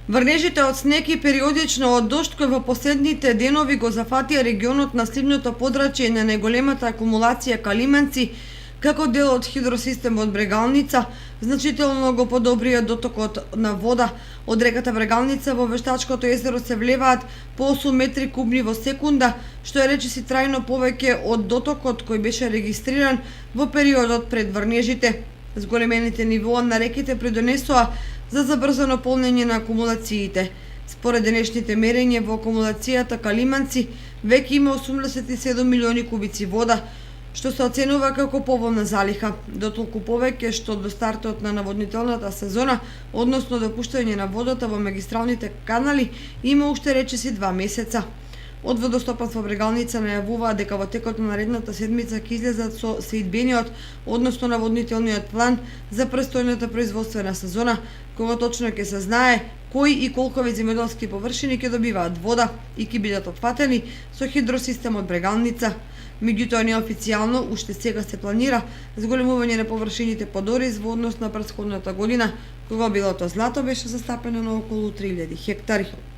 Врнежите од снег и периодично од дожд кој во последните денови го зафатија регионот на сливното подрачје на најголемата акумулација Калименци, како дел од хидросистемот Брегалница, значително го подобрија дотокот на вода. Од реката Брегалница во Вештачкото езеро се влеваат по 8 метри кубни во секунда, што е речиси трајно повеќе од дотокот кој беше регистриран во периодот пред врнежите. Зголемените нивоа на реките придонесоа за забрзано полнење на акумулациите. Според денешните мерења во акумулацијата Калименци веќе има 87 милиони кубици вода, што се оценува како поволна залиха, дотолку повеќе што до стартот на наводнителната сезона, односно до пуштање на водата во магистралните канали, има уште речиси 2 месеца. Од Водостопанство Брегалница најавуваа дека во текот на наредната седмица ќе излезат со сеидбениот, односно наводнителниот план за престојната производствена сезона, кога точно ќе се знае кои и колкови земјоделски површини ќе добиваат вода и ќе бидат опфатени со хидросистемот Брегалница. Меѓутоа неофицијално уште сега се планира зголемување на површините под ориз во однос на претходната година, кога билото злато беше застапено на околу 3000 хектари.